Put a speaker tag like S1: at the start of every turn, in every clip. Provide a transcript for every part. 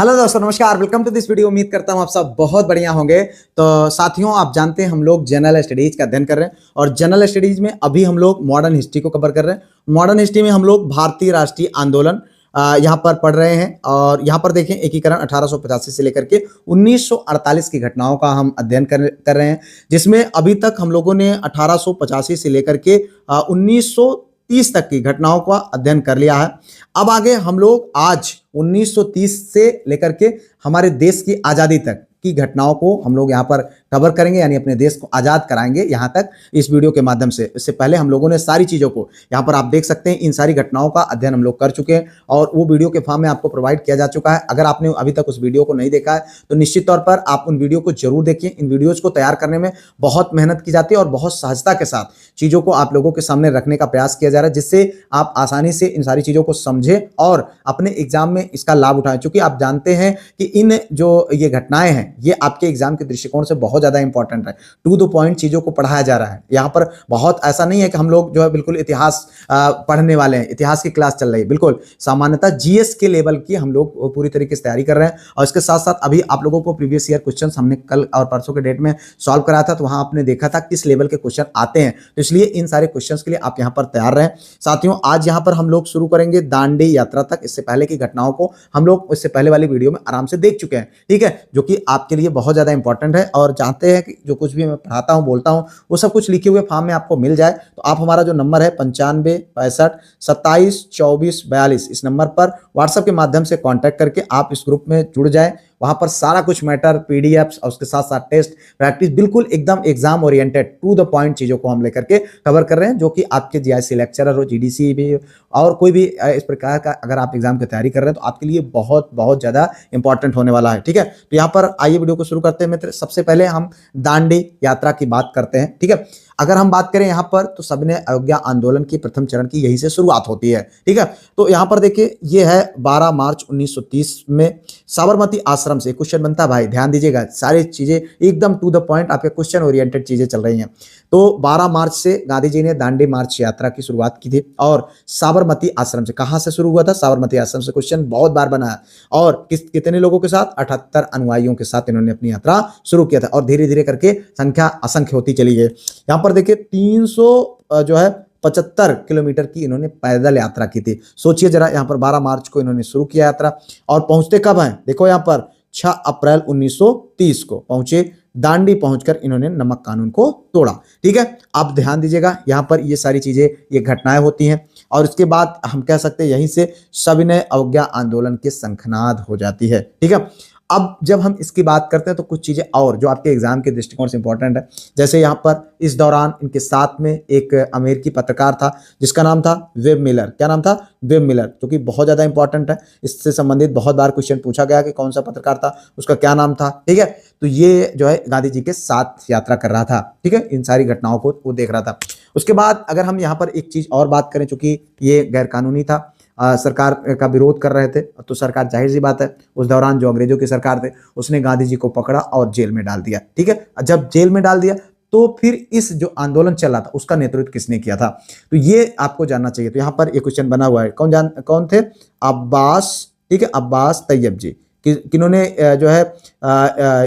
S1: Hello दोस्तों, नमस्कार। Welcome to this video. उम्मीद करता हूँ आप सब बहुत बढ़िया होंगे। तो साथियों, आप जानते हैं हम लोग जनरल स्टडीज का अध्ययन कर रहे हैं और जनरल स्टडीज में अभी हम लोग मॉडर्न हिस्ट्री को कवर कर रहे हैं। मॉडर्न हिस्ट्री में हम लोग भारतीय राष्ट्रीय आंदोलन यहाँ पर पढ़ रहे हैं और यहाँ पर देखें एकीकरण 1885 से लेकर के 1948 की घटनाओं का हम अध्ययन कर रहे हैं, जिसमें अभी तक हम लोगों ने 1885 से लेकर के 1930 तक की घटनाओं का अध्ययन कर लिया है। अब आगे हम लोग आज 1930 से लेकर के हमारे देश की आज़ादी तक की घटनाओं को हम लोग यहाँ पर कवर करेंगे, यानी अपने देश को आज़ाद कराएंगे यहाँ तक इस वीडियो के माध्यम से। इससे पहले हम लोगों ने सारी चीज़ों को यहाँ पर आप देख सकते हैं, इन सारी घटनाओं का अध्ययन हम लोग कर चुके हैं और वो वीडियो के फॉर्म में आपको प्रोवाइड किया जा चुका है। अगर आपने अभी तक उस वीडियो को नहीं देखा है तो निश्चित तौर पर आप उन वीडियो को जरूर देखिए। इन वीडियोज़ को तैयार करने में बहुत मेहनत की जाती है और बहुत सहजता के साथ चीज़ों को आप लोगों के सामने रखने का प्रयास किया जा रहा है, जिससे आप आसानी से इन सारी चीज़ों को समझें और अपने एग्जाम में इसका लाभ उठाएं। क्योंकि आप जानते हैं कि इन जो ये घटनाएं हैं ये आपके एग्जाम के दृष्टिकोण से बहुत ज़्यादा इंपॉर्टेंट है। टू द पॉइंट चीज़ों को पढ़ाया जा रहा है। यहाँ पर बहुत ऐसा नहीं है कि हम लोग जो है बिल्कुल इतिहास पढ़ने वाले हैं, इतिहास की क्लास चल रही है। बिल्कुल सामान्यतः जीएस के लेवल की हम लोग पूरी तरीके से तैयारी कर रहे हैं और इसके साथ साथ अभी आप लोगों को प्रीवियस ईयर क्वेश्चन हमने कल और परसों के डेट में सॉल्व कराया था, तो वहां आपने देखा था किस लेवल के क्वेश्चन आते हैं। तो इसलिए इन सारे क्वेश्चन के लिए आप यहाँ पर तैयार रहें। साथियों, आज यहाँ पर हम लोग शुरू करेंगे दांडी यात्रा तक। इससे पहले की घटनाओं को हम लोग इससे पहले वाली वीडियो में आराम से देख चुके हैं, ठीक है, जो कि आपके लिए बहुत ज्यादा इंपॉर्टेंट है। और जानते हैं कि जो कुछ भी मैं पढ़ाता हूँ बोलता हूँ वो सब कुछ लिखे हुए फॉर्म में आपको मिल जाए, तो आप हमारा जो नंबर है 95 65 27 24 42 इस नंबर पर व्हाट्सएप के माध्यम से कांटेक्ट करके आप इस ग्रुप में जुड़ जाए। वहां पर सारा कुछ मैटर, पीडीएफ्स और उसके साथ साथ टेस्ट प्रैक्टिस, बिल्कुल एकदम exam oriented to the point चीजों को हम लेकर के कवर कर रहे हैं, जो कि आपके जीआईसी लेक्चरर हो, जीडीसी भी और कोई भी इस प्रकार का अगर आप एग्जाम की तैयारी कर रहे हैं तो आपके लिए बहुत बहुत ज्यादा इंपॉर्टेंट होने वाला है, ठीक है। तो यहाँ पर आइए वीडियो को शुरू करते हैं मित्र। सबसे पहले हम दांडी यात्रा की बात करते हैं, ठीक है। अगर हम बात करें यहाँ पर तो सविनय अवज्ञा आंदोलन की प्रथम चरण की यहीं से शुरुआत होती है, ठीक है। तो यहाँ पर देखिए ये है 12 मार्च 1930 में साबरमती आश्रम से क्वेश्चन बनता है। भाई ध्यान दीजिएगा, सारी चीजें एकदम टू द पॉइंट आपके क्वेश्चन ओरिएंटेड चीजें चल रही हैं। तो 12 मार्च से गांधी जी ने दांडी मार्च यात्रा की शुरुआत की थी और साबरमती आश्रम से, कहां से शुरू हुआ था? साबरमती आश्रम से। क्वेश्चन बहुत बार बना है और कितने लोगों के साथ? 78 अनुयायियों के साथ इन्होंने अपनी यात्रा शुरू किया था और धीरे धीरे करके संख्या असंख्य होती चली गई। यहाँ पर देखिए 300 जो है 75 किलोमीटर की इन्होंने पैदल यात्रा की थी। सोचिए जरा, यहाँ पर 12 मार्च को इन्होंने शुरू किया यात्रा और पहुंचते कब हैं? देखो यहाँ पर 6 अप्रैल 1930 को पहुंचे। दांडी पहुंचकर इन्होंने नमक कानून को तोड़ा, ठीक है। अब ध्यान दीजिएगा, यहाँ पर ये सारी चीजें, ये घटनाएं होती हैं और इसके बाद हम कह सकते हैं यहीं से सविनय अवज्ञा आंदोलन की शंखनाद हो जाती है, ठीक है। अब जब हम इसकी बात करते हैं तो कुछ चीजें और जो आपके एग्जाम के दृष्टिकोण से इंपॉर्टेंट है, जैसे यहाँ पर इस दौरान इनके साथ में एक अमेरिकी पत्रकार था जिसका नाम था वेब मिलर। क्या नाम था? वेब मिलर, जो कि बहुत ज्यादा इंपॉर्टेंट है। इससे संबंधित बहुत बार क्वेश्चन पूछा गया कि कौन सा पत्रकार था, उसका क्या नाम था, ठीक है। तो ये जो है गांधी जी के साथ यात्रा कर रहा था, ठीक है। इन सारी घटनाओं को वो देख रहा था। उसके बाद अगर हम यहाँ पर एक चीज और बात करें, चूंकि ये गैर कानूनी था, सरकार का विरोध कर रहे थे, तो सरकार, जाहिर सी बात है, उस दौरान जो अंग्रेजों की सरकार थे उसने गांधी जी को पकड़ा और जेल में डाल दिया, ठीक है। जब जेल में डाल दिया तो फिर इस जो आंदोलन चल रहा था उसका नेतृत्व किसने किया था, तो ये आपको जानना चाहिए। तो यहाँ पर एक क्वेश्चन बना हुआ है, कौन थे? अब्बास, ठीक है, अब्बास तैयब जी। किन्होंने जो है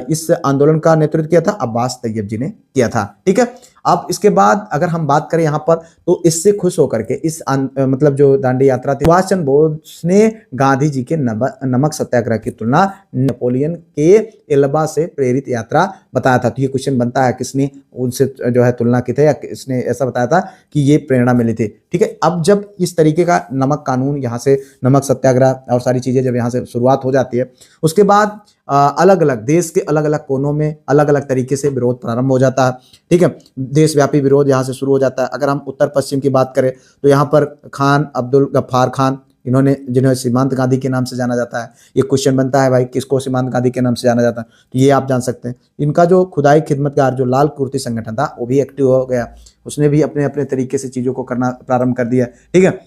S1: इस आंदोलन का नेतृत्व किया था? अब्बास तैयब जी ने किया था, ठीक है। अब इसके बाद अगर हम बात करें यहाँ पर तो इससे खुश होकर के इस मतलब जो दांडी यात्रा थी, सुभाष चंद्र बोस ने गांधी जी के नमक सत्याग्रह की तुलना नेपोलियन के एल्बा से प्रेरित यात्रा बताया था। तो ये क्वेश्चन बनता है, किसने उनसे जो है तुलना की थी या किसने ऐसा बताया था कि ये प्रेरणा मिली थी, ठीक है। अब जब इस तरीके का नमक कानून, यहाँ से नमक सत्याग्रह और सारी चीजें जब यहाँ से शुरुआत हो जाती है, उसके बाद अलग अलग देश के अलग अलग कोनों में अलग अलग तरीके से विरोध प्रारंभ हो जाता है, ठीक है। देशव्यापी विरोध यहाँ से शुरू हो जाता है। अगर हम उत्तर पश्चिम की बात करें तो यहाँ पर खान अब्दुल गफ्फार खान, इन्होंने, जिन्हें सीमांत गांधी के नाम से जाना जाता है। ये क्वेश्चन बनता है भाई, किसको सीमांत गांधी के नाम से जाना जाता है, तो ये आप जान सकते हैं। इनका जो खुदाई खिदमतगार जो लाल कुर्ती संगठन था वो भी एक्टिव हो गया, उसने भी अपने अपने तरीके से चीज़ों को करना प्रारंभ कर दिया, ठीक है।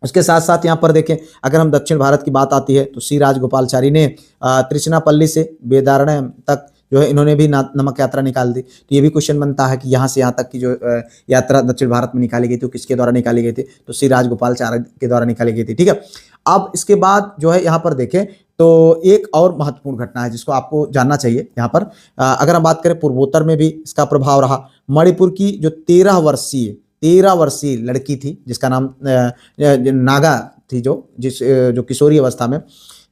S1: उसके साथ साथ यहाँ पर देखें, अगर हम दक्षिण भारत की बात आती है तो सी राजगोपालचारी ने त्रिचनापल्ली से वेदारण्यम तक जो है इन्होंने भी नमक यात्रा निकाल दी। तो ये भी क्वेश्चन बनता है कि यहाँ से यहाँ तक की जो यात्रा दक्षिण भारत में निकाली गई थी वो किसके द्वारा निकाली गई थी, तो श्री राजगोपालाचारी के द्वारा निकाली गई थी। ठीक है, अब इसके बाद जो है यहाँ पर देखें तो एक और महत्वपूर्ण घटना है जिसको आपको जानना चाहिए यहाँ पर। अगर हम बात करें पूर्वोत्तर में भी इसका प्रभाव रहा। मणिपुर की जो 13 वर्षीय लड़की थी जिसका नाम नागा थी, जो किशोरी अवस्था में,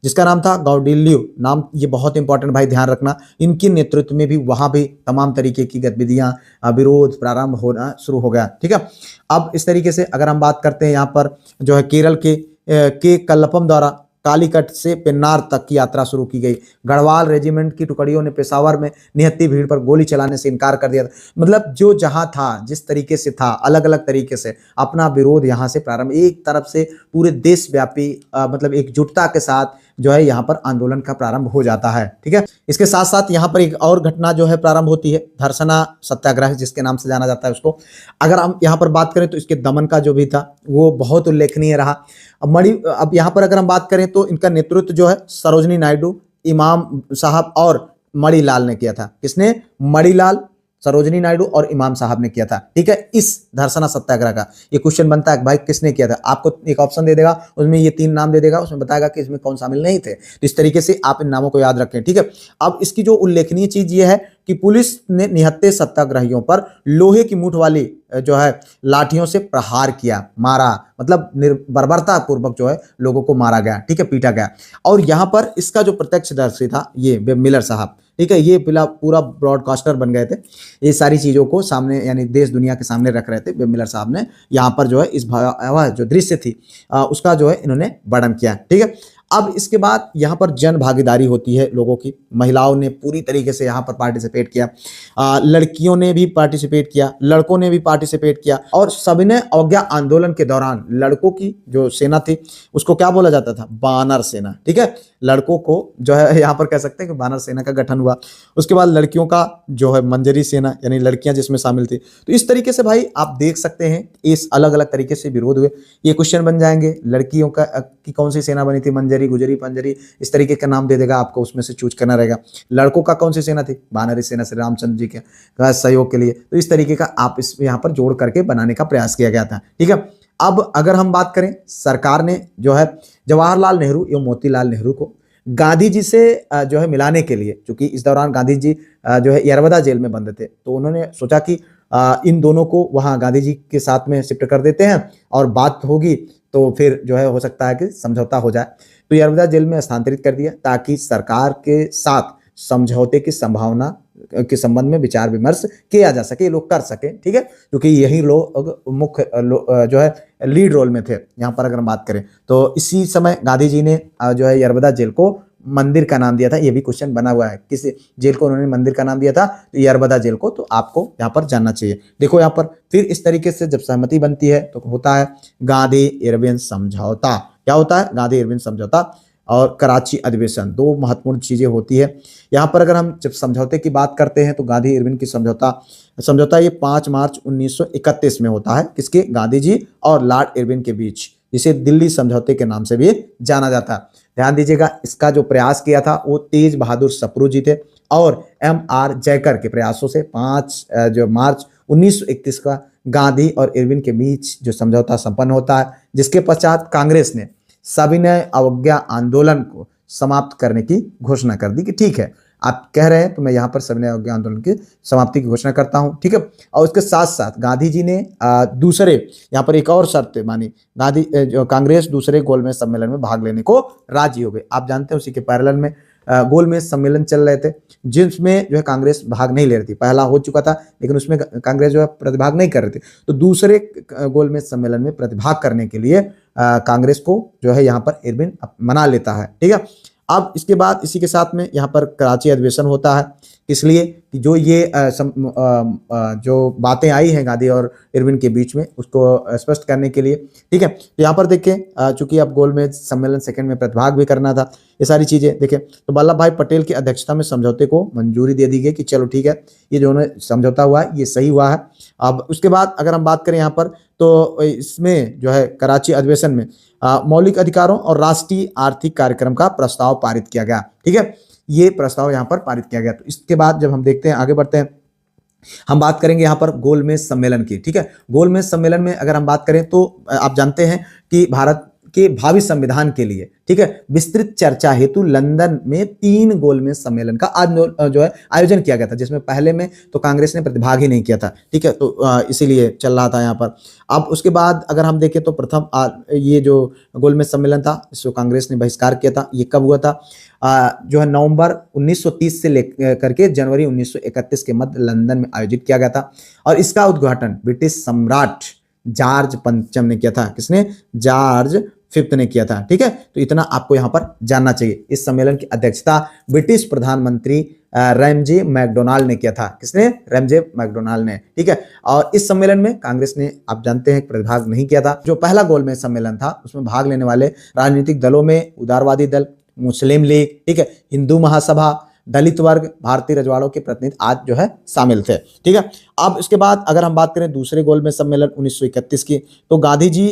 S1: जिसका नाम था गौडिल्यू नाम, ये बहुत इंपॉर्टेंट भाई ध्यान रखना। इनके नेतृत्व में भी वहां भी तमाम तरीके की गतिविधियां, विरोध प्रारंभ होना शुरू हो गया। ठीक है, अब इस तरीके से अगर हम बात करते हैं यहाँ पर जो है केरल के कल्लपम द्वारा कालीकट से पेन्नार तक की यात्रा शुरू की गई। गढ़वाल रेजिमेंट की टुकड़ियों ने पेशावर में निहत्थी भीड़ पर गोली चलाने से इनकार कर दिया था। मतलब जो जहां था, जिस तरीके से था, अलग अलग तरीके से अपना विरोध यहां से प्रारंभ, एक तरफ से पूरे देशव्यापी मतलब एकजुटता के साथ जो है यहाँ पर आंदोलन का प्रारंभ हो जाता है। ठीक है, इसके साथ साथ यहाँ पर एक और घटना जो है प्रारंभ होती है, धरसना सत्याग्रह जिसके नाम से जाना जाता है उसको। अगर हम यहाँ पर बात करें तो इसके दमन का जो भी था वो बहुत उल्लेखनीय रहा। अब यहाँ पर अगर हम बात करें तो इनका नेतृत्व जो है सरोजनी नायडू, इमाम साहब और मणिलाल ने किया था। किसने? मणिलाल, सरोजनी नायडू और इमाम साहब ने किया था। ठीक है, इस धरसना सत्याग्रह का ये क्वेश्चन बनता है भाई किसने किया था। आपको एक ऑप्शन दे देगा, उसमें ये 3 नाम दे देगा, उसमें बताएगा कि इसमें कौन शामिल नहीं थे। तो इस तरीके से आप इन नामों को याद रखें। ठीक है, अब इसकी जो उल्लेखनीय चीज ये है कि पुलिस ने निहत्थे सत्याग्रहियों पर लोहे की मूठ वाली जो है लाठियों से प्रहार किया, मारा, मतलब बर्बरता पूर्वक जो है लोगों को मारा गया। ठीक है, पीटा गया। और यहाँ पर इसका जो प्रत्यक्षदर्शी था ये वेब मिलर साहब, ठीक है, ये पूरा ब्रॉडकास्टर बन गए थे, ये सारी चीजों को सामने यानी देश दुनिया के सामने रख रहे थे। वेब मिलर साहब ने यहाँ पर जो है इस भयावह जो दृश्य थी उसका जो है इन्होंने वर्णन किया। ठीक है, अब इसके बाद यहाँ पर जन भागीदारी होती है लोगों की। महिलाओं ने पूरी तरीके से यहाँ पर पार्टिसिपेट किया, लड़कियों ने भी पार्टिसिपेट किया, लड़कों ने भी पार्टिसिपेट किया। और सविनय अवज्ञा आंदोलन के दौरान लड़कों की जो सेना थी उसको क्या बोला जाता था? बानर सेना। ठीक है, लड़कों को जो है यहाँ पर कह सकते हैं कि बानर सेना का गठन हुआ। उसके बाद लड़कियों का जो है मंजरी सेना, यानी लड़कियां जिसमें शामिल थी। तो इस तरीके से भाई आप देख सकते हैं इस अलग अलग तरीके से विरोध हुए। ये क्वेश्चन बन जाएंगे, लड़कियों की कौन सी सेना बनी थी? मंजरी, गुजरी, पंजरी, इस तरीके का नाम दे देगा आपको, उसमें से चूज करना रहेगा। लड़कों का कौन सी सेना थी? बानरी सेना, श्री रामचंद्र जी के सहयोग के लिए। तो इस तरीके का आप इस यहाँ पर जोड़ करके बनाने का प्रयास किया गया था। ठीक है, अब अगर हम बात करें, सरकार ने जो है जवाहरलाल नेहरू एवं मोतीलाल नेहरू को गांधी जी से जो है मिलाने के लिए, क्योंकि इस दौरान गांधी जी जो है यरवदा जेल में बंद थे, तो उन्होंने सोचा कि इन दोनों को वहां गांधी जी के साथ में शिफ्ट कर देते हैं और बात होगी तो फिर जो है हो सकता है कि समझौता हो जाए। तो यरवदा जेल में स्थानांतरित कर दिया ताकि सरकार के साथ समझौते की संभावना के संबंध में विचार विमर्श किया जा सके, ये लोग कर सके। ठीक है, क्योंकि यही लोग मुख्य जो है लीड रोल में थे। यहाँ पर अगर हम बात करें तो इसी समय गांधी जी ने जो है यरवदा जेल को मंदिर का नाम दिया था। ये भी क्वेश्चन बना हुआ है, किस जेल को उन्होंने मंदिर का नाम दिया था? तो यरवदा जेल को। तो आपको यहाँ पर जानना चाहिए। देखो यहाँ पर फिर इस तरीके से जब सहमति बनती है तो होता है गांधी इरविन समझौता। क्या होता है? गांधी इरविन समझौता और कराची अधिवेशन, 2 महत्वपूर्ण चीजें होती है यहाँ पर। अगर हम जब समझौते की बात करते हैं तो गांधी इरविन की समझौता ये 5 मार्च 1931 में होता है। किसके? गांधी जी और लॉर्ड इरविन के बीच, जिसे दिल्ली समझौते के नाम से भी जाना जाता है। ध्यान दीजिएगा, इसका जो प्रयास किया था वो तेज बहादुर सप्रू जी थे और MR जयकर के प्रयासों से 5 जो मार्च 1931 का गांधी और इरविन के बीच जो समझौता संपन्न होता है, जिसके पश्चात कांग्रेस ने सविनय अवज्ञा आंदोलन को समाप्त करने की घोषणा कर दी कि ठीक है, आप कह रहे हैं तो मैं यहाँ पर सविनय अवज्ञा आंदोलन की समाप्ति की घोषणा करता हूँ। ठीक है, और उसके साथ साथ गांधी जी ने दूसरे यहाँ पर एक और शर्त मानी, कांग्रेस दूसरे गोलमेज सम्मेलन में भाग लेने को राजी हो गई। आप जानते हैं उसी के पैरेलल में गोलमेज सम्मेलन चल रहे थे, जिसमें जो है कांग्रेस भाग नहीं ले रही थी। पहला हो चुका था लेकिन उसमें कांग्रेस जो है प्रतिभाग नहीं कर रही थी। तो दूसरे गोलमेज सम्मेलन में प्रतिभाग करने के लिए कांग्रेस को जो है यहाँ पर इरविन मना लेता है। ठीक है, अब इसके बाद इसी के साथ में यहाँ पर कराची अधिवेशन होता है। इसलिए कि जो ये जो बातें आई हैं गांधी और इरविन के बीच में उसको स्पष्ट करने के लिए। ठीक है, तो यहाँ पर देखें चूंकि अब गोलमेज सम्मेलन सेकंड में प्रतिभाग भी करना था, ये सारी चीजें देखें तो वल्लभ भाई पटेल की अध्यक्षता में समझौते को मंजूरी दे दी गई कि चलो ठीक है, ये जो समझौता हुआ है ये सही हुआ है। अब उसके बाद अगर हम बात करें यहाँ पर तो इसमें जो है कराची अधिवेशन में मौलिक अधिकारों और राष्ट्रीय आर्थिक कार्यक्रम का प्रस्ताव पारित किया गया। ठीक है, ये प्रस्ताव यहाँ पर पारित किया गया। तो इसके बाद जब हम देखते हैं आगे बढ़ते हैं, हम बात करेंगे यहाँ पर गोलमेज सम्मेलन की। ठीक है, गोलमेज सम्मेलन में अगर हम बात करें तो आप जानते हैं कि भारत के भावी संविधान के लिए, ठीक है, विस्तृत चर्चा हेतु लंदन में 3 गोलमेज सम्मेलन का आज जो है आयोजन किया गया था, जिसमें पहले में तो कांग्रेस ने प्रतिभाग ही नहीं किया था, ठीक है, तो इसीलिए चल रहा था यहाँ पर। अब उसके बाद अगर हम देखें तो प्रथम ये जो गोलमेज सम्मेलन था इसको कांग्रेस ने बहिष्कार किया था। ये कब हुआ था? जो है नवंबर 1930 से लेकर के जनवरी 1931 के मध्य लंदन में आयोजित किया गया था, और इसका उद्घाटन ब्रिटिश सम्राट जॉर्ज पंचम ने किया था। किसने? जॉर्ज फिफ्थ ने किया था, ठीक है। तो इतना आपको यहाँ पर जानना चाहिए। इस सम्मेलन की अध्यक्षता ब्रिटिश प्रधानमंत्री रैमजे मैकडोनाल्ड ने किया था। किसने? रैमजे मैकडोनाल्ड ने, ठीक है। और इस सम्मेलन में कांग्रेस ने, आप जानते हैं, प्रतिभाग नहीं किया था। जो पहला गोलमेज सम्मेलन था उसमें भाग लेने वाले राजनीतिक दलों में उदारवादी दल, मुस्लिम लीग, ठीक है, हिंदू महासभा, दलित वर्ग, भारतीय रजवाड़ों के प्रतिनिधि आज जो है शामिल थे, ठीक है। अब इसके बाद अगर हम बात करें दूसरे गोलमेज सम्मेलन 1931 की, तो गांधी जी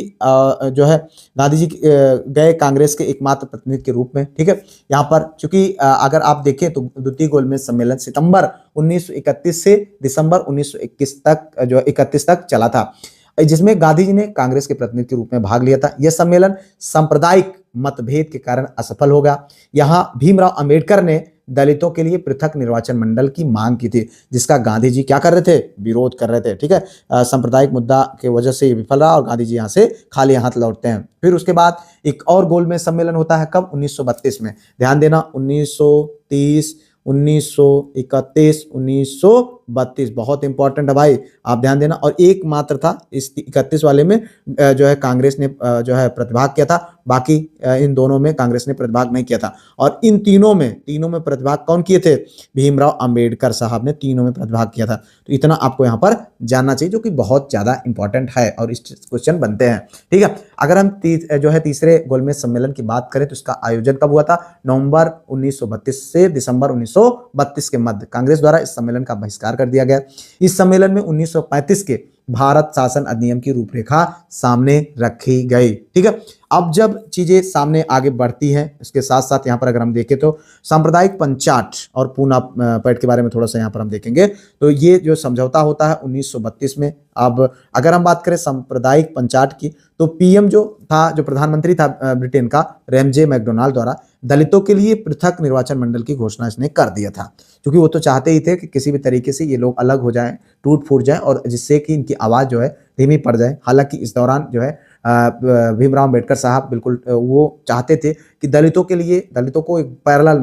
S1: गए कांग्रेस के एकमात्र प्रतिनिधि के रूप में, ठीक है। यहाँ पर चूंकि अगर आप देखें तो द्वितीय गोलमेज सम्मेलन सितंबर 1931 से दिसंबर 1931 तक जो 31 तक चला था, जिसमें गांधी जी ने कांग्रेस के प्रतिनिधि के रूप में भाग लिया था। यह सम्मेलन सांप्रदायिक मतभेद के कारण असफल हो गया। यहाँ भीमराव अंबेडकर ने दलितों के लिए पृथक निर्वाचन मंडल की मांग की थी, जिसका गांधी जी क्या कर रहे थे? विरोध कर रहे थे, ठीक है। सांप्रदायिक मुद्दा के वजह से ये विफल रहा और गांधी जी यहाँ से खाली हाथ लौटते हैं। फिर उसके बाद एक और गोलमेज सम्मेलन होता है, कब? 1932 में। ध्यान देना, 1930, 1931, 1932 बहुत इंपॉर्टेंट है भाई, आप ध्यान देना। और एकमात्र था इस 31 वाले में जो है कांग्रेस ने जो है प्रतिभाग किया था, बाकी इन दोनों में कांग्रेस ने प्रतिभाग नहीं किया था। और इन तीनों में प्रतिभाग कौन किए थे? भीमराव अंबेडकर साहब ने तीनों में प्रतिभाग किया था। तो इतना आपको यहाँ पर जानना चाहिए, जो कि बहुत ज्यादा इंपॉर्टेंट है और इस क्वेश्चन बनते हैं, ठीक है। अगर हम जो है तीसरे गोलमेज सम्मेलन की बात करें तो इसका आयोजन कब हुआ था? नवंबर 1932 से दिसंबर 1932 के मध्य कांग्रेस द्वारा इस सम्मेलन का बहिष्कार कर दिया गया। इस सम्मेलन में 1935 के भारत शासन अधिनियम की रूपरेखा सामने रखी गई, ठीक है। अब जब चीजें सामने आगे बढ़ती हैं, इसके साथ साथ यहाँ पर अगर हम देखें तो सांप्रदायिक पंचाट और पूना पैठ के बारे में थोड़ा सा यहाँ पर हम देखेंगे। तो ये जो समझौता होता है 1932 में। अब अगर हम बात करें सांप्रदायिक पंचाट की, तो पीएम जो था, जो प्रधानमंत्री था ब्रिटेन का, रैमजे मैकडोनाल्ड द्वारा दलितों के लिए पृथक निर्वाचन मंडल की घोषणा इसने कर दिया था, क्योंकि वो तो चाहते ही थे कि किसी भी तरीके से ये लोग अलग हो जाएं, टूट फूट जाएं, और जिससे कि इनकी आवाज़ जो है धीमी पड़ जाए। हालांकि इस दौरान जो है भीमराव अंबेडकर साहब बिल्कुल वो चाहते थे कि दलितों को एक पैरेलल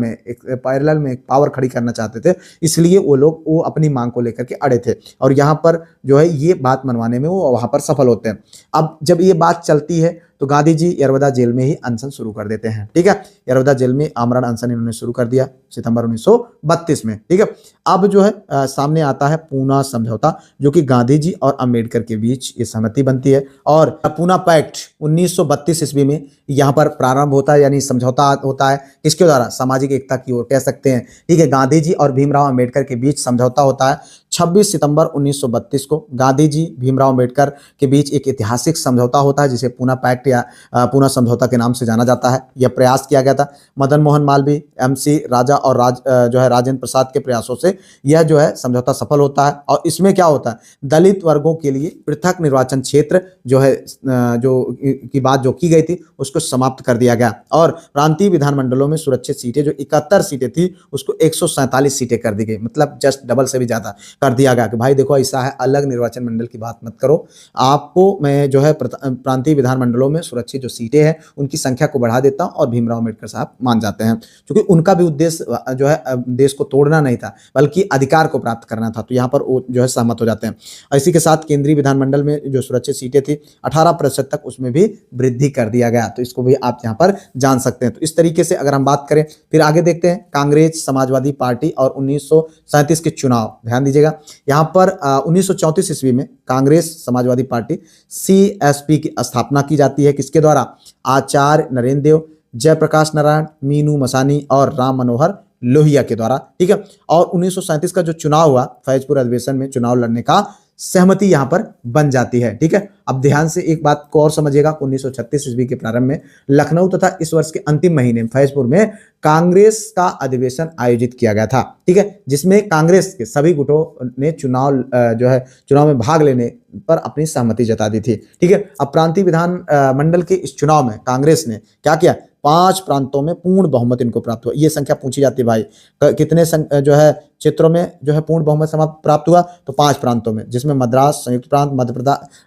S1: में एक पावर खड़ी करना चाहते थे, इसलिए वो अपनी मांग को लेकर के अड़े थे, और यहाँ पर जो है ये बात मनवाने में वो वहाँ पर सफल होते हैं। अब जब ये बात चलती है तो गांधी जी यरवदा जेल में ही अनशन शुरू कर देते हैं, ठीक है। यरवदा जेल में आमरण अनशन इन्होंने शुरू कर दिया सितंबर 1932 में, ठीक है। अब जो है सामने आता है पूना समझौता, जो कि गांधी जी और अंबेडकर के बीच ये सहमति बनती है, और पूना पैक्ट 1932 ईस्वी में यहाँ पर प्रारंभ होता है, यानी समझौता होता है किसके द्वारा? सामाजिक एकता की ओर कह सकते हैं, ठीक है। गांधी जी और भीमराव अंबेडकर के बीच समझौता होता है 26 सितंबर 1932 को। गांधी जी भीमराव अंबेडकर के बीच एक ऐतिहासिक समझौता होता है, जिसे पूना पैक्ट या पूना समझौता के नाम से जाना जाता है। यह प्रयास किया गया था मदन मोहन मालवीय, एमसी राजा और जो है राजेंद्र प्रसाद के प्रयासों से यह जो है समझौता सफल होता है। और इसमें क्या होता है? दलित वर्गों के लिए पृथक निर्वाचन क्षेत्र जो है की बात जो की गई थी उसको समाप्त कर दिया गया, और प्रांतीय विधानमंडलों में सुरक्षित सीटें जो 71 सीटें थी उसको 147 सीटें कर दी गई, मतलब जस्ट डबल से भी ज्यादा कर दिया गया कि भाई देखो ऐसा है, अलग निर्वाचन मंडल की बात मत करो, आपको मैं जो है प्रांतीय विधानमंडलों में सुरक्षित जो सीटें हैं उनकी संख्या को बढ़ा देता हूं। और भीमराव अंबेडकर साहब मान जाते हैं, क्योंकि उनका भी उद्देश्य जो है देश को तोड़ना नहीं था बल्कि अधिकार को प्राप्त करना था, तो यहाँ पर वो जो है सहमत हो जाते हैं। इसी के साथ केंद्रीय विधानमंडल में जो सुरक्षित सीटें थी 18% तक उसमें भी वृद्धि कर दिया गया, तो इसको भी आप यहाँ पर जान सकते हैं। तो इस तरीके से अगर हम बात करें, फिर आगे देखते हैं कांग्रेस समाजवादी पार्टी और 1937 के चुनाव। ध्यान दीजिएगा, यहाँ पर 1934 ईस्वी में कांग्रेस समाजवादी पार्टी CSP की स्थापना की जाती है। किसके द्वारा? आचार्य नरेंद्र देव, जयप्रकाश नारायण, मीनू मसानी और राम मनोहर लोहिया के द्वारा, ठीक है। और 1937 का जो चुनाव हुआ, फैजपुर अधिवेशन में चुनाव लड़ने का सहमति यहाँ पर बन जाती है। ठीक है, अब ध्यान से एक बात को और समझिएगा। 1936 ईस्वी के प्रारंभ में लखनऊ तथा इस वर्ष के अंतिम महीने में फैजपुर में कांग्रेस का अधिवेशन आयोजित किया गया था। ठीक है, जिसमें कांग्रेस के सभी गुटों ने चुनाव में भाग लेने पर अपनी सहमति जता दी थी। ठीक है, अब प्रांतीय विधान मंडल के इस चुनाव में कांग्रेस ने क्या किया, 5 प्रांतों में पूर्ण बहुमत इनको प्राप्त हुआ। ये संख्या पूछी जाती है भाई, कितने क्षेत्रों में पूर्ण बहुमत प्राप्त हुआ, तो 5 प्रांतों में, जिसमें मद्रास, संयुक्त प्रांत,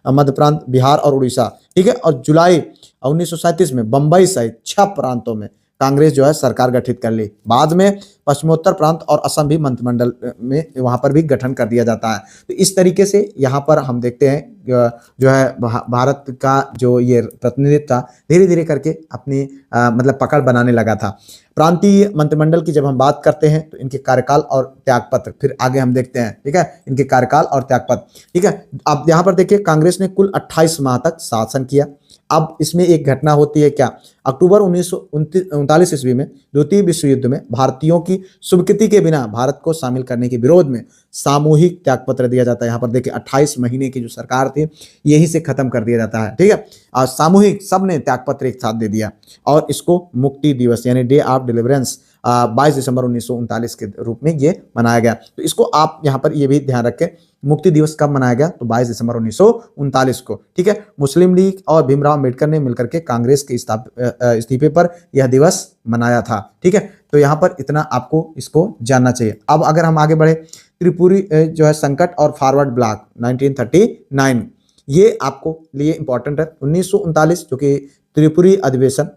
S1: मध्य प्रांत, बिहार और उड़ीसा। ठीक है, और जुलाई 1937 में बंबई सहित 6 प्रांतों में कांग्रेस सरकार गठित कर ली। बाद में पश्चिमोत्तर प्रांत और असम भी मंत्रिमंडल में वहां पर भी गठन कर दिया जाता है। तो इस तरीके से यहाँ पर हम देखते हैं भारत का जो ये प्रतिनिधित्व था धीरे धीरे करके अपनी मतलब पकड़ बनाने लगा था। प्रांतीय मंत्रिमंडल की जब हम बात करते हैं तो इनके कार्यकाल और त्यागपत्र फिर आगे हम देखते हैं। ठीक है, इनके कार्यकाल और त्यागपत्र। ठीक है, अब यहाँ पर देखिए कांग्रेस ने कुल 28 माह तक शासन किया। अब इसमें एक घटना होती है क्या, अक्टूबर 1939 ईस्वी में द्वितीय विश्व युद्ध में भारतीयों की स्वीकृति के बिना भारत को शामिल करने के विरोध में सामूहिक त्यागपत्र दिया जाता है। यहाँ पर देखिए 28 महीने की जो सरकार थी यही से खत्म कर दिया जाता है। ठीक है, और सामूहिक सबने त्यागपत्र एक साथ दे दिया और इसको मुक्ति दिवस यानी डे ऑफ डिलीवरेंस 22 दिसंबर 1939 के रूप में ये मनाया गया। तो इसको आप यहाँ पर ये भी ध्यान रखें, मुक्ति दिवस कब मनाया गया, तो 22 दिसंबर 1939 को। ठीक है, मुस्लिम लीग और भीमराव अम्बेडकर ने मिलकर के कांग्रेस के इस्तीफे पर यह दिवस मनाया था। ठीक है, तो यहाँ पर इतना आपको इसको जानना चाहिए। अब अगर हम आगे बढ़े, त्रिपुरी संकट और फॉरवर्ड ब्लॉक 1939, ये आपको लिए इंपॉर्टेंट है। 1939 जो कि त्रिपुरी अधिवेशन,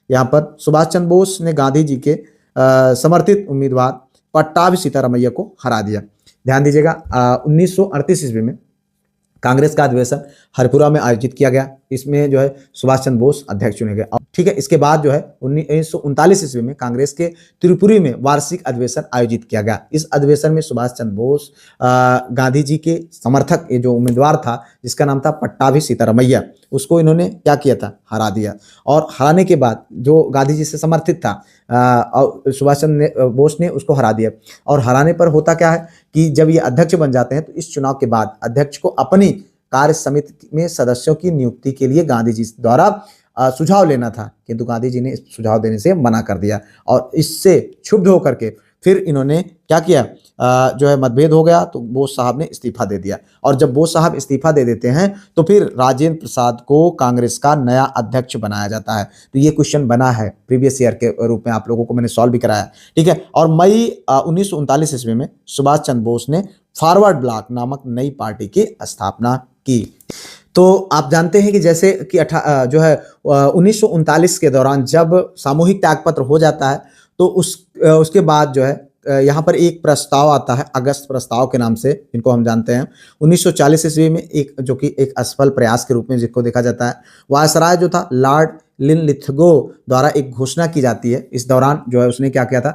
S1: यहाँ पर सुभाष चंद्र बोस ने गांधी जी के समर्थित उम्मीदवार पट्टाभी सीतारामैया को हरा दिया। ध्यान दीजिएगा, 1938 ईस्वी में कांग्रेस का अधिवेशन हरिपुरा में आयोजित किया गया। इसमें सुभाष चंद्र बोस अध्यक्ष चुने गए। ठीक है, इसके बाद 1939 ईस्वी में कांग्रेस के त्रिपुरी में वार्षिक अधिवेशन आयोजित किया गया। इस अधिवेशन में सुभाष चंद्र बोस गांधी जी के समर्थक ये जो उम्मीदवार था जिसका नाम था पट्टाभी सीतारामैया, उसको इन्होंने क्या किया था, हरा दिया। और हराने के बाद जो गांधी जी से समर्थित था और सुभाष चंद्र बोस ने उसको हरा दिया। और हराने पर होता क्या है कि जब ये अध्यक्ष बन जाते हैं तो इस चुनाव के बाद अध्यक्ष को अपनी कार्य समिति में सदस्यों की नियुक्ति के लिए गांधी जी द्वारा सुझाव लेना था, किंतु गांधी जी ने इस सुझाव देने से मना कर दिया। और इससे क्षुब्ध होकर के फिर इन्होंने क्या किया, मतभेद हो गया तो बोस साहब ने इस्तीफा दे दिया। और जब बोस साहब इस्तीफा दे देते हैं तो फिर राजेंद्र प्रसाद को कांग्रेस का नया अध्यक्ष बनाया जाता है। तो ये क्वेश्चन बना है प्रीवियस ईयर के रूप में, आप लोगों को मैंने सॉल्व भी कराया। ठीक है, और मई 1939 ईस्वी में सुभाष चंद्र बोस ने फॉरवर्ड ब्लॉक नामक नई पार्टी की स्थापना की। तो आप जानते हैं कि जैसे कि 1939 के दौरान जब सामूहिक त्यागपत्र हो जाता है तो उसके बाद यहाँ पर एक प्रस्ताव आता है, अगस्त प्रस्ताव के नाम से, इनको हम जानते हैं। 1940 ईस्वी में जो कि एक असफल प्रयास के रूप में जिसको देखा जाता है, वायसराय जो था लॉर्ड लिनलिथगो द्वारा एक घोषणा की जाती है। इस दौरान उसने क्या किया था,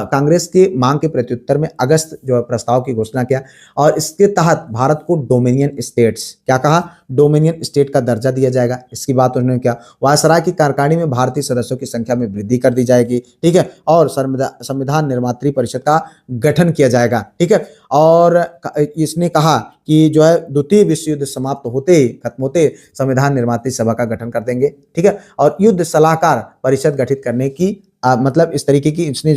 S1: कांग्रेस की मांग के प्रत्युत्तर में अगस्त प्रस्ताव की घोषणा किया और इसके तहत भारत को डोमिनियन स्टेट्स, क्या कहा, डोमिनियन स्टेट का दर्जा दिया जाएगा। इसकी बात उन्होंने किया। वायसराय की कार्यकारिणी में भारतीय सदस्यों की संख्या में वृद्धि कर दी जाएगी। ठीक है, और संविधान निर्मात्री परिषद का गठन किया जाएगा। ठीक है, और इसने कहा कि द्वितीय विश्व युद्ध समाप्त होते ही खत्म होते संविधान निर्मात्री सभा का गठन कर देंगे। ठीक है, और युद्ध सलाहकार परिषद गठित करने की मतलब इस तरीके की इसने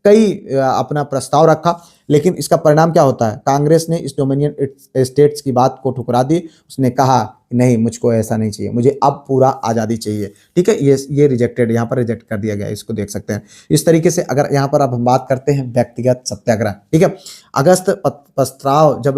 S1: कई अपना प्रस्ताव रखा। लेकिन इसका परिणाम क्या होता है, कांग्रेस ने इस डोमिनियन स्टेट्स की बात को ठुकरा दी। उसने कहा नहीं, मुझको ऐसा नहीं चाहिए, मुझे अब पूरा आज़ादी चाहिए। ठीक है, ये रिजेक्टेड, यहाँ पर रिजेक्ट कर दिया गया, इसको देख सकते हैं। इस तरीके से अगर यहाँ पर अब हम बात करते हैं व्यक्तिगत सत्याग्रह। ठीक है, अगस्त प्रस्ताव जब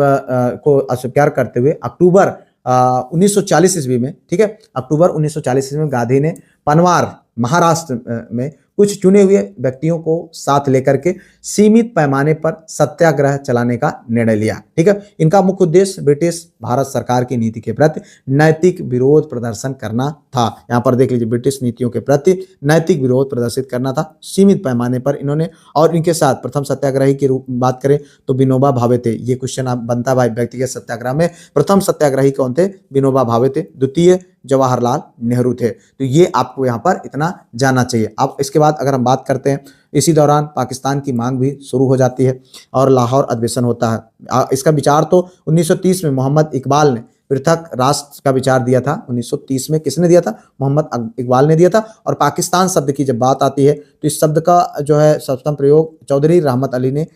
S1: को अस्वीकार करते हुए अक्टूबर 1940 ईस्वी में, ठीक है, अक्टूबर 1940 ईस्वी में गांधी ने पनवार महाराष्ट्र में कुछ चुने हुए व्यक्तियों को साथ लेकर के सीमित पैमाने पर सत्याग्रह चलाने का निर्णय लिया। ठीक है, इनका मुख्य उद्देश्य ब्रिटिश भारत सरकार की नीति के प्रति नैतिक विरोध प्रदर्शन करना था। यहाँ पर देख लीजिए, ब्रिटिश नीतियों के प्रति नैतिक विरोध प्रदर्शित करना था सीमित पैमाने पर इन्होंने। और इनके साथ प्रथम सत्याग्रही की रूप में बात करें तो विनोबा भावे थे। ये क्वेश्चन आप बनता भाई, व्यक्तिगत सत्याग्रह में प्रथम सत्याग्रही कौन थे, विनोबा भावे थे। द्वितीय जवाहरलाल नेहरू थे। तो ये आपको यहाँ पर इतना जानना चाहिए। अब इसके बाद अगर हम बात करते हैं, इसी दौरान पाकिस्तान की मांग भी शुरू हो जाती है और लाहौर अधिवेशन होता है। इसका विचार तो 1930 में मोहम्मद इकबाल ने पृथक राष्ट्र का विचार दिया था। 1930 में किसने दिया था? मोहम्मद इकबाल ने दिया था। और पाकिस्तान शब्द की जब बात आती है तो इस शब्द का जो है सर्वप्रथम प्रयोग चौधरी रहमत अली ने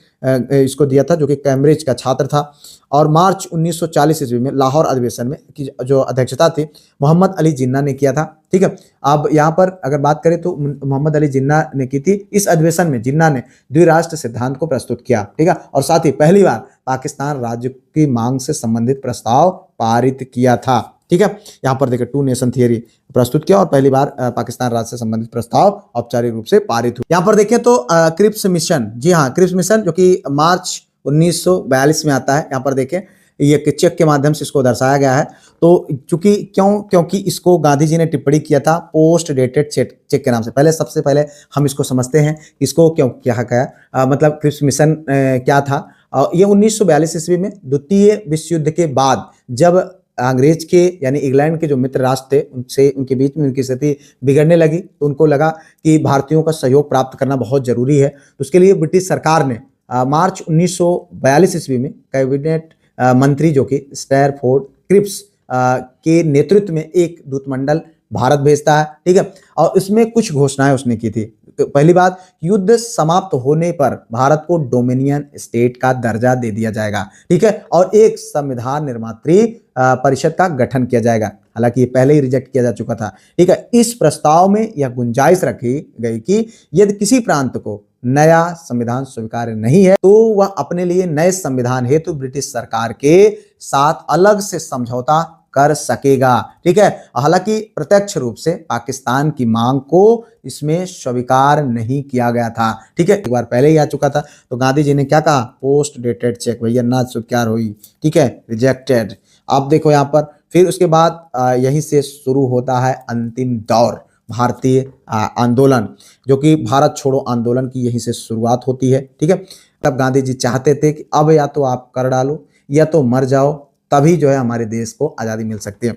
S1: इसको दिया था, जो कि कैम्ब्रिज का छात्र था। और मार्च 1940 ईस्वी में लाहौर अधिवेशन में की जो अध्यक्षता थी मोहम्मद अली जिन्ना ने किया था। ठीक है, अब यहाँ पर अगर बात करें तो मोहम्मद अली जिन्ना ने की थी। इस अधिवेशन में जिन्ना ने द्विराष्ट्र सिद्धांत को प्रस्तुत किया। ठीक है, और साथ ही पहली बार पाकिस्तान राज्य की मांग से संबंधित प्रस्ताव पारित किया था। ठीक है, यहाँ पर देखिए 2 नेशन थियरी प्रस्तुत किया और पहली बार पाकिस्तान राज्य से संबंधित प्रस्ताव औपचारिक रूप से पारित हुआ। यहाँ पर देखें तो क्रिप्स मिशन, जी हाँ, क्रिप्स मिशन जो कि मार्च 1942 में आता है। यहाँ पर देखें ये चेक के माध्यम से इसको दर्शाया गया है। तो चूंकि क्योंकि इसको गांधी जी ने टिप्पणी किया था पोस्ट डेटेड चेक के नाम से। सबसे पहले हम इसको समझते हैं इसको क्यों क्या गया, मतलब क्रिप्स मिशन क्या था। ये 1942 ईस्वी में द्वितीय विश्व युद्ध के बाद जब अंग्रेज के यानी इंग्लैंड के जो मित्र राष्ट्र थे उनसे उनके बीच में उनकी स्थिति बिगड़ने लगी, तो उनको लगा कि भारतीयों का सहयोग प्राप्त करना बहुत जरूरी है। तो उसके लिए ब्रिटिश सरकार ने मार्च 1942 ईस्वी में कैबिनेट मंत्री जो कि स्टैरफोर्ड क्रिप्स के नेतृत्व में एक दूतमंडल भारत भेजता है। ठीक है, और इसमें कुछ घोषणाएं उसने की थी। तो पहली बात, युद्ध समाप्त होने पर भारत को डोमिनियन स्टेट का दर्जा दे दिया जाएगा। ठीक है, और एक संविधान निर्मात्री परिषद का गठन किया जाएगा। हालांकि ये पहले ही रिजेक्ट किया जा चुका था। ठीक है, इस प्रस्ताव में यह गुंजाइश रखी गई कि यदि किसी प्रांत को नया संविधान स्वीकार्य नहीं है तो वह अपने लिए नए संविधान हेतु ब्रिटिश सरकार के साथ अलग से समझौता कर सकेगा। ठीक है, हालांकि प्रत्यक्ष रूप से पाकिस्तान की मांग को इसमें स्वीकार नहीं किया गया था। ठीक है, एक बार पहले ही आ चुका था। तो गांधी जी ने क्या कहा? पोस्ट डेटेड चेक भैया ना स्वीकार हुई। ठीक है, रिजेक्टेड। आप देखो यहाँ पर फिर उसके बाद यहीं से शुरू होता है अंतिम दौर भारतीय आंदोलन, जो कि भारत छोड़ो आंदोलन की यहीं से शुरुआत होती है। ठीक है, तब गांधी जी चाहते थे कि अब या तो आप कर डालो या तो मर जाओ, तभी जो है हमारे देश को आज़ादी मिल सकती है।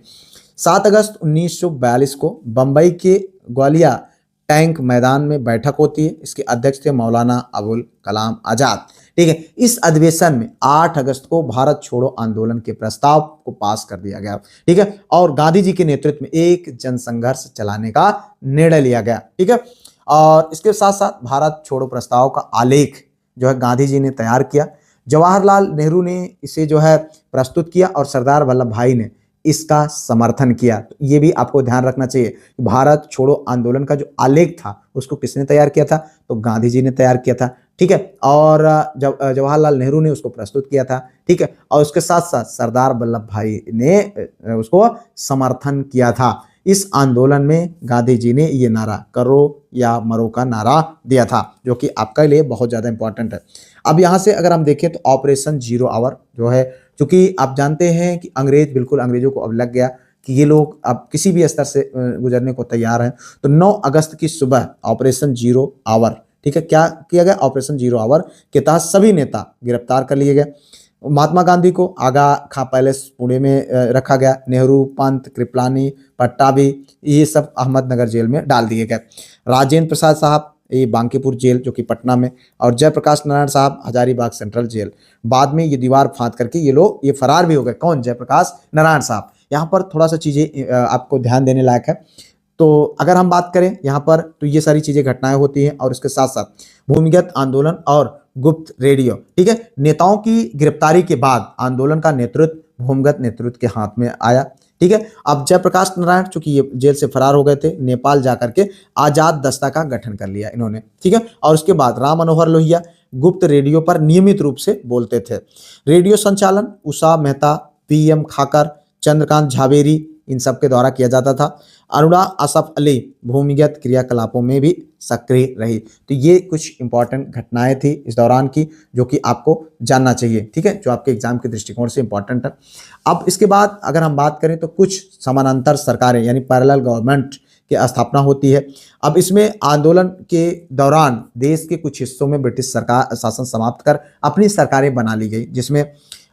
S1: 7 अगस्त 1942 को बंबई के ग्वालिया टैंक मैदान में बैठक होती है। इसके अध्यक्ष थे मौलाना अबुल कलाम आजाद। ठीक है, इस अधिवेशन में 8 अगस्त को भारत छोड़ो आंदोलन के प्रस्ताव को पास कर दिया गया। ठीक है, और गांधी जी के नेतृत्व में एक जनसंघर्ष चलाने का निर्णय लिया गया। ठीक है, और इसके साथ साथ भारत छोड़ो प्रस्ताव का आलेख जो है गांधी जी ने तैयार किया। जवाहरलाल नेहरू ने इसे जो है प्रस्तुत किया और सरदार वल्लभ भाई ने इसका समर्थन किया। तो ये भी आपको ध्यान रखना चाहिए कि भारत छोड़ो आंदोलन का जो आलेख था उसको किसने तैयार किया था? तो गांधी जी ने तैयार किया था। ठीक है, और जवाहरलाल नेहरू ने उसको प्रस्तुत किया था। ठीक है, और उसके साथ साथ सरदार वल्लभ भाई ने उसको समर्थन किया था। इस आंदोलन में गांधी जी ने ये नारा करो या मरो का नारा दिया था, जो कि आपके लिए बहुत ज़्यादा इंपॉर्टेंट है। अब यहाँ से अगर हम देखें तो ऑपरेशन जीरो आवर जो है, क्योंकि आप जानते हैं कि अंग्रेजों को अब लग गया कि ये लोग अब किसी भी स्तर से गुजरने को तैयार हैं। तो 9 अगस्त की सुबह ऑपरेशन जीरो आवर, ठीक है, क्या किया गया? ऑपरेशन जीरो आवर के तहत सभी नेता गिरफ्तार कर लिए गए। महात्मा गांधी को आगा खां पैलेस पुणे में रखा गया। नेहरू, पंत, कृपलानी, पट्टाभी ये सब अहमदनगर जेल में डाल दिए गए। राजेंद्र प्रसाद साहब ये बांकीपुर जेल जो कि पटना में, और जयप्रकाश नारायण साहब हजारीबाग सेंट्रल जेल। बाद में ये दीवार फांद करके ये फरार भी हो गए। कौन? जयप्रकाश नारायण साहब। यहाँ पर थोड़ा सा चीज़ें आपको ध्यान देने लायक है। तो अगर हम बात करें यहाँ पर तो ये सारी चीज़ें घटनाएं होती हैं, और इसके साथ साथ भूमिगत आंदोलन और गुप्त रेडियो। ठीक है, नेताओं की गिरफ्तारी के बाद आंदोलन का नेतृत्व भूमिगत नेतृत्व के हाथ में आया। ठीक है, अब जयप्रकाश नारायण चूंकि ये जेल से फरार हो गए थे, नेपाल जाकर के आजाद दस्ता का गठन कर लिया इन्होंने। ठीक है, और उसके बाद राम मनोहर लोहिया गुप्त रेडियो पर नियमित रूप से बोलते थे। रेडियो संचालन उषा मेहता, PM खाकर, चंद्रकांत झावेरी इन सब के द्वारा किया जाता था। अरुणा असफ अली भूमिगत क्रियाकलापों में भी सक्रिय रही। तो ये कुछ इंपॉर्टेंट घटनाएं थी इस दौरान की, जो कि आपको जानना चाहिए। ठीक है, जो आपके एग्जाम के दृष्टिकोण से इंपॉर्टेंट है। अब इसके बाद अगर हम बात करें तो कुछ समानांतर सरकारें यानी पैरेलल गवर्नमेंट की स्थापना होती है। अब इसमें आंदोलन के दौरान देश के कुछ हिस्सों में ब्रिटिश सरकार शासन समाप्त कर अपनी सरकारें बना ली गई, जिसमें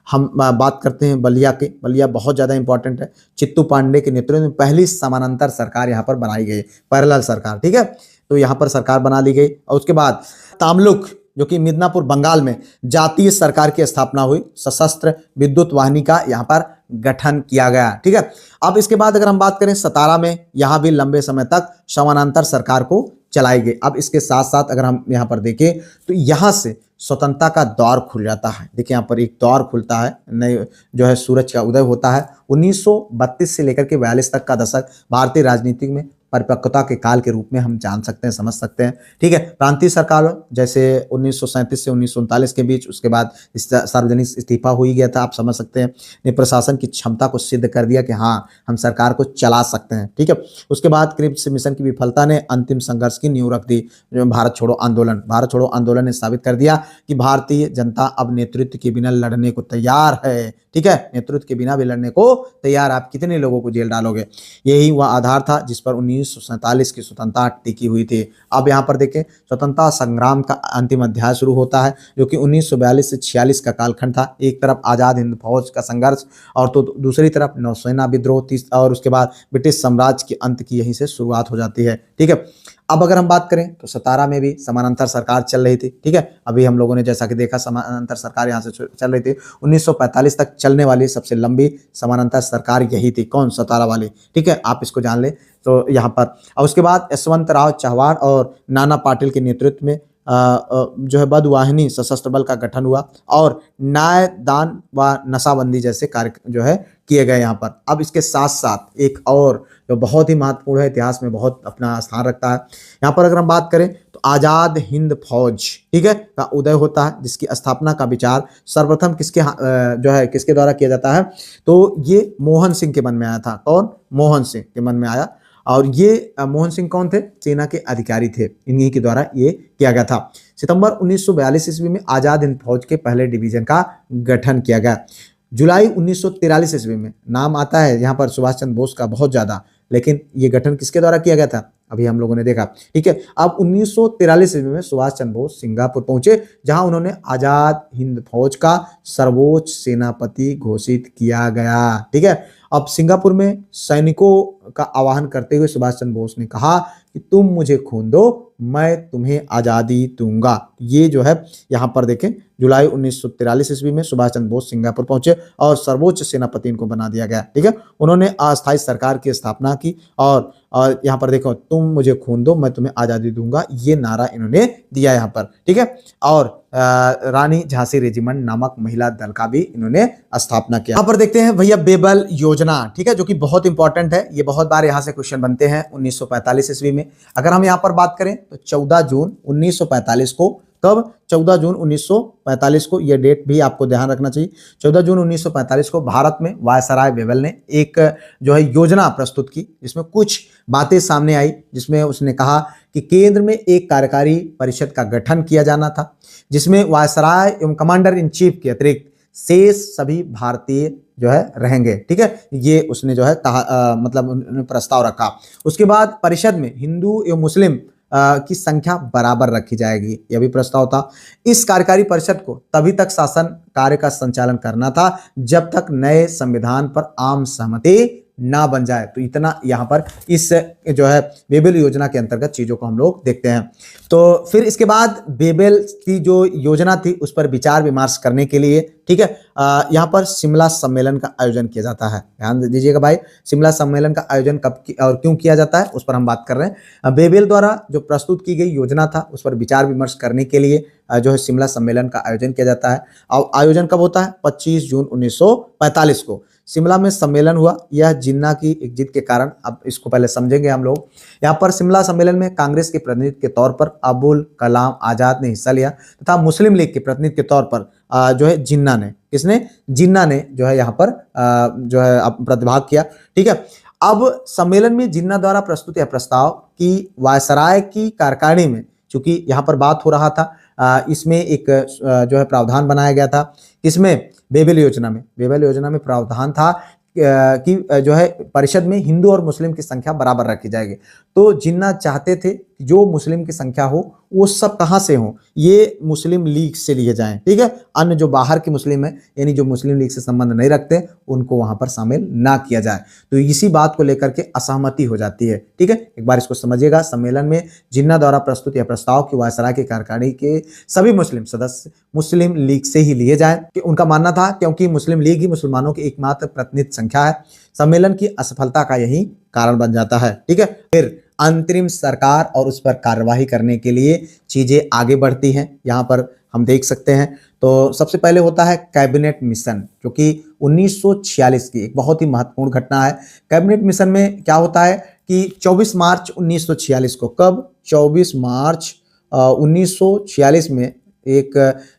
S1: हम बात करते हैं बलिया के, बलिया बहुत ज़्यादा इंपॉर्टेंट है। चित्तू पांडे के नेतृत्व में पहली समानांतर सरकार यहाँ पर बनाई गई, पैरेलल सरकार, ठीक है। तो यहाँ पर सरकार बना ली गई और उसके बाद तामलुक जो कि मिदनापुर बंगाल में जातीय सरकार की स्थापना हुई, सशस्त्र विद्युत वाहिनी का यहाँ पर गठन किया गया, ठीक है। अब इसके बाद अगर हम बात करें सतारा में, यहाँ भी लंबे समय तक समानांतर सरकार को चलाई गई। अब इसके साथ साथ अगर हम यहाँ पर देखें तो यहाँ से स्वतंत्रता का दौर खुल जाता है। देखिए यहाँ पर एक दौर खुलता है, नए जो है सूरज का उदय होता है। 1932 से लेकर के 42 तक का दशक भारतीय राजनीति में परिपक्वता के काल के रूप में हम जान सकते हैं, समझ सकते हैं, ठीक है। प्रांतीय सरकार जैसे 1937 से 1939 के बीच, उसके बाद सार्वजनिक इस्तीफा हो ही गया था, आप समझ सकते हैं, ने प्रशासन की क्षमता को सिद्ध कर दिया कि हाँ हम सरकार को चला सकते हैं, ठीक है। उसके बाद क्रिप्स मिशन की विफलता ने अंतिम संघर्ष की नींव रख दी। जो भारत छोड़ो आंदोलन ने साबित कर दिया कि भारतीय जनता अब नेतृत्व के बिना लड़ने को तैयार है, ठीक है। नेतृत्व के बिना भी लड़ने को तैयार, आप कितने लोगों को जेल डालोगे। यही वह आधार था जिस पर 1947 की स्वतंत्रता टिकी हुई थी। अब यहाँ पर देखें स्वतंत्रता संग्राम का अंतिम अध्याय शुरू होता है जो कि 1942 से 46 का कालखंड था। एक तरफ आजाद हिंद फौज का संघर्ष और तो दूसरी तरफ नौसेना विद्रोह, और उसके बाद ब्रिटिश साम्राज्य के अंत की यहीं से शुरुआत हो जाती है, ठीक है। अब अगर हम बात करें तो 17 में भी समानांतर सरकार चल रही थी, ठीक है। अभी हम लोगों ने जैसा कि देखा समानांतर सरकार यहाँ से चल रही थी। 1945 तक चलने वाली सबसे लंबी समानांतर सरकार यही थी, कौन, 17 वाली, ठीक है। आप इसको जान ले तो यहाँ पर। और उसके बाद यशवंतराव चव्हाण और नाना पाटिल के नेतृत्व में जो है बदवाहिनी सशस्त्र बल का गठन हुआ और न्याय दान व नशाबंदी जैसे कार्य जो है किए गए यहाँ पर। अब इसके साथ साथ एक और जो बहुत ही महत्वपूर्ण है, इतिहास में बहुत अपना स्थान रखता है, यहाँ पर अगर हम बात करें तो आजाद हिंद फौज, ठीक है, का उदय होता है, जिसकी स्थापना का विचार सर्वप्रथम जो है किसके द्वारा किया जाता है, तो ये मोहन सिंह के मन में आया था। कौन, मोहन सिंह के मन में आया। और ये मोहन सिंह कौन थे, सेना के अधिकारी थे, इन्हीं के द्वारा ये किया गया था। सितंबर 1942 ईस्वी में आजाद हिंद फौज के पहले डिवीजन का गठन किया गया। जुलाई 1943 ईस्वी में नाम आता है यहाँ पर सुभाष चंद्र बोस का बहुत ज्यादा, लेकिन ये गठन किसके द्वारा किया गया था, अभी हम लोगों ने देखा, ठीक है। अब 1943 ईस्वी में सुभाष चंद्र बोस सिंगापुर पहुंचे, जहां उन्होंने आजाद हिंद फौज का सर्वोच्च सेनापति घोषित किया गया, ठीक है। अब सिंगापुर में सैनिकों का आह्वान करते हुए सुभाष चंद्र बोस ने कहा कि तुम मुझे खून दो, मैं तुम्हें आज़ादी दूंगा। ये जो है यहाँ पर देखें, जुलाई 1943 ईस्वी में सुभाष चंद्र बोस सिंगापुर पहुंचे और सर्वोच्च सेनापति इनको बना दिया गया, ठीक है। उन्होंने अस्थायी सरकार की स्थापना की और यहाँ पर देखो, तुम मुझे खून दो, मैं तुम्हें आज़ादी दूंगा, ये नारा इन्होंने दिया यहाँ पर, ठीक है। और रानी झांसी रेजिमेंट नामक महिला दल का भी इन्होंने स्थापना किया। यहाँ पर देखते हैं भैया बेबल योजना, ठीक है, जो कि बहुत इंपॉर्टेंट है। ये बहुत बार यहाँ से क्वेश्चन बनते हैं 1945 ईस्वी में। अगर हम यहाँ पर बात करें तो 14 जून 1945 को, कब, 14 जून 1945 को, यह डेट भी आपको ध्यान रखना चाहिए। 14 जून 1945 को भारत में वायसराय बेबल ने एक जो है योजना प्रस्तुत की, जिसमें कुछ बातें सामने आई, जिसमें उसने कहा कि केंद्र में एक कार्यकारी परिषद का गठन किया जाना था, जिसमें वायसराय एवं कमांडर इन चीफ के अतिरिक्त शेष सभी भारतीय जो है रहेंगे, ठीक है। ये उसने जो है कहा, मतलब प्रस्ताव रखा। उसके बाद परिषद में हिंदू एवं मुस्लिम की संख्या बराबर रखी जाएगी, यह भी प्रस्ताव था। इस कार्यकारी परिषद को तभी तक शासन कार्य का संचालन करना था जब तक नए संविधान पर आम सहमति ना बन जाए। तो इतना यहाँ पर इस जो है बेबल योजना के अंतर्गत चीजों को हम लोग देखते हैं। तो फिर इसके बाद बेबल की जो योजना थी उस पर विचार विमर्श करने के लिए, ठीक है, यहाँ पर शिमला सम्मेलन का आयोजन किया जाता है। ध्यान दीजिएगा भाई, शिमला सम्मेलन का आयोजन कब और क्यों किया जाता है उस पर हम बात कर रहे हैं। बेबल द्वारा जो प्रस्तुत की गई योजना था उस पर विचार विमर्श करने के लिए जो है शिमला सम्मेलन का आयोजन किया जाता है। और आयोजन कब होता है, 25 जून 1945 को शिमला में सम्मेलन हुआ। यह जिन्ना की एक जिद के कारण, अब इसको पहले समझेंगे हम लोग। यहाँ पर शिमला सम्मेलन में कांग्रेस के प्रतिनिधि के तौर पर अबुल कलाम आजाद ने हिस्सा लिया तथा मुस्लिम लीग के प्रतिनिधि के तौर पर जो है जिन्ना ने, किसने, जिन्ना ने जो है यहाँ पर जो है प्रतिभाग किया, ठीक है। अब सम्मेलन में जिन्ना द्वारा प्रस्तुत यह प्रस्ताव कि वायसराय की कार्यकारिणी में, चूंकि यहाँ पर बात हो रहा था, इसमें एक जो है प्रावधान बनाया गया था, इसमें बेबल योजना में प्रावधान था कि जो है परिषद में हिंदू और मुस्लिम की संख्या बराबर रखी जाएगी। तो जिन्ना चाहते थे जो मुस्लिम की संख्या हो वो सब कहां से हो, ये मुस्लिम लीग से लिए जाएं, ठीक है। अन्य जो बाहर के मुस्लिम है, यानी जो मुस्लिम लीग से संबंध नहीं रखते, उनको वहां पर शामिल ना किया जाए। तो इसी बात को लेकर के असहमति हो जाती है, ठीक है। एक बार इसको समझिएगा, सम्मेलन में जिन्ना द्वारा प्रस्तुत यह प्रस्ताव की वायसराय की कार्यकारिणी के सभी मुस्लिम सदस्य मुस्लिम लीग से ही लिए जाएं, कि उनका मानना था क्योंकि मुस्लिम लीग ही मुसलमानों की एकमात्र प्रतिनिधि संख्या है। सम्मेलन की असफलता का यही कारण बन जाता है, ठीक है। फिर अंतरिम सरकार और उस पर कार्यवाही करने के लिए चीजें आगे बढ़ती हैं, यहाँ पर हम देख सकते हैं। तो सबसे पहले होता है कैबिनेट मिशन, जो कि 1946 की एक बहुत ही महत्वपूर्ण घटना है। कैबिनेट मिशन में क्या होता है कि 24 मार्च 1946 को, कब, 24 मार्च 1946 में एक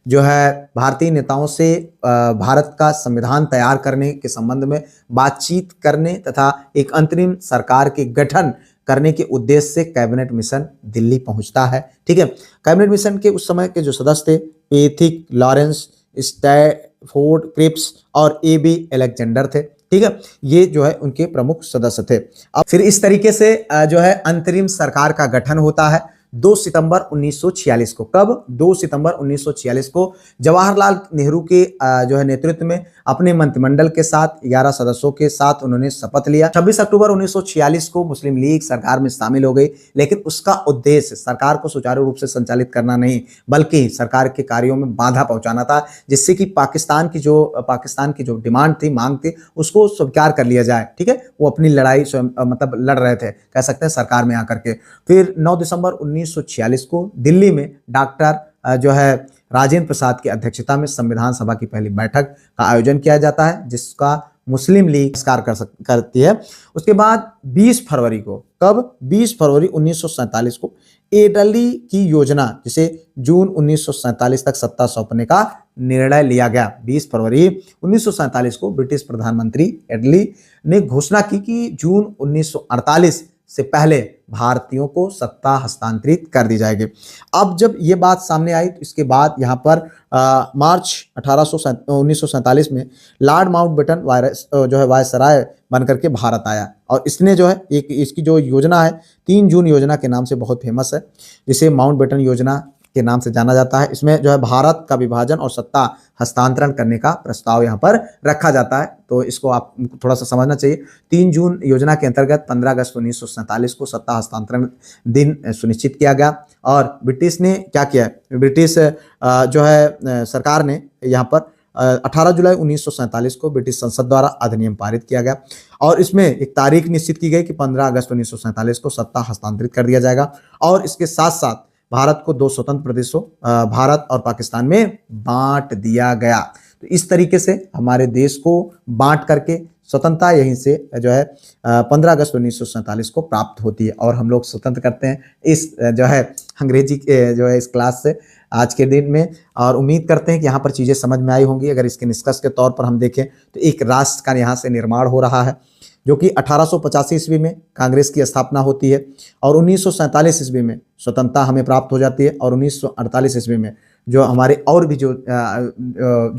S1: जो है भारतीय नेताओं से भारत का संविधान तैयार करने के संबंध में बातचीत करने तथा एक अंतरिम सरकार के गठन करने के उद्देश्य से कैबिनेट मिशन दिल्ली पहुंचता है, ठीक है। कैबिनेट मिशन के उस समय के जो सदस्य थे, पेथिक, लॉरेंस, स्टैफोर्ड क्रिप्स और AB अलेक्जेंडर थे, ठीक है। ये जो है उनके प्रमुख सदस्य थे। अब फिर इस तरीके से जो है अंतरिम सरकार का गठन होता है 2 सितंबर 1946 को। कब? 2 सितंबर 1946 को जवाहरलाल नेहरू के जो है नेतृत्व में अपने मंत्रिमंडल के साथ 11 सदस्यों के साथ उन्होंने शपथ लिया। 26 अक्टूबर 1946 को मुस्लिम लीग सरकार में शामिल हो गई, लेकिन उसका उद्देश्य सरकार को सुचारू रूप से संचालित करना नहीं, बल्कि सरकार के कार्यों में बाधा पहुंचाना था, जिससे कि पाकिस्तान की जो डिमांड थी, मांग थी, उसको स्वीकार कर लिया जाए, ठीक है। वो अपनी लड़ाई मतलब लड़ रहे थे, कह सकते हैं, सरकार में आकर के। फिर 9 दिसंबर 1946 को दिल्ली में डॉक्टर जो है राजेंद्र प्रसाद की अध्यक्षता में संविधान सभा की पहली बैठक का आयोजन किया जाता है, जिसका मुस्लिम लीग बहिष्कार करती है। उसके बाद 20 फरवरी को, कब? 20 फरवरी 1947 को एडली की योजना, जिसे जून 1947 तक सत्ता सौंपने का निर्णय लिया गया। 20 फरवरी 1947 को ब्रिटिश प्रधानमंत्री एडली ने घोषणा की कि जून 1948 से पहले भारतीयों को सत्ता हस्तांतरित कर दी जाएगी। अब जब ये बात सामने आई तो इसके बाद यहाँ पर मार्च 1947 में लॉर्ड माउंटबेटन जो है वायसराय बनकर के भारत आया, और इसने जो है इसकी जो योजना है 3 जून योजना के नाम से बहुत फेमस है, जिसे माउंटबेटन योजना के नाम से जाना जाता है। इसमें जो है भारत का विभाजन और सत्ता हस्तांतरण करने का प्रस्ताव यहाँ पर रखा जाता है, तो इसको आप थोड़ा सा समझना चाहिए। 3 जून योजना के अंतर्गत 15 अगस्त 1947 को सत्ता हस्तांतरण दिन सुनिश्चित किया गया, और ब्रिटिश ने क्या किया, ब्रिटिश जो है सरकार ने यहाँ पर 18 जुलाई 1947 को ब्रिटिश संसद द्वारा अधिनियम पारित किया गया, और इसमें एक तारीख निश्चित की गई कि 15 अगस्त 1947 को सत्ता हस्तांतरित कर दिया जाएगा, और इसके साथ साथ भारत को 2 स्वतंत्र प्रदेशों भारत और पाकिस्तान में बांट दिया गया। तो इस तरीके से हमारे देश को बांट करके स्वतंत्रता यहीं से जो है 15 अगस्त 1947 को प्राप्त होती है, और हम लोग स्वतंत्र करते हैं इस जो है अंग्रेजी जो है इस क्लास से आज के दिन में। और उम्मीद करते हैं कि यहाँ पर चीज़ें समझ में आई होंगी। अगर इसके निष्कर्ष के तौर पर हम देखें तो एक राष्ट्र का यहाँ से निर्माण हो रहा है, जो कि 1885 ईस्वी में कांग्रेस की स्थापना होती है, और 1947 ईस्वी में स्वतंत्रता हमें प्राप्त हो जाती है, और 1948 ईस्वी में जो हमारे और भी जो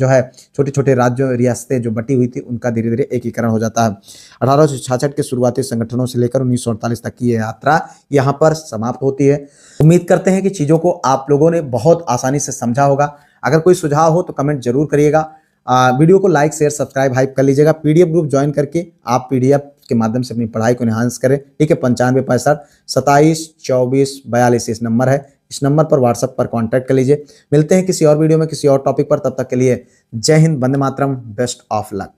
S1: है छोटे छोटे राज्यों रियासतें जो बटी हुई थी, उनका धीरे धीरे एकीकरण हो जाता है। 1866 के शुरुआती संगठनों से लेकर 1948 तक की यह यात्रा यहाँ पर समाप्त होती है। उम्मीद करते हैं कि चीज़ों को आप लोगों ने बहुत आसानी से समझा होगा। अगर कोई सुझाव हो तो कमेंट जरूर करिएगा। वीडियो को लाइक, शेयर, सब्सक्राइब, हाइप कर लीजिएगा। PDF ग्रुप ज्वाइन करके आप PDF के माध्यम से अपनी पढ़ाई को एनहांस करें, ठीक है। 95 65 27 24 42 इस नंबर है। इस नंबर पर व्हाट्सएप पर कांटेक्ट कर लीजिए। मिलते हैं किसी और वीडियो में किसी और टॉपिक पर, तब तक के लिए जय Hind, Vande Mataram, best of luck.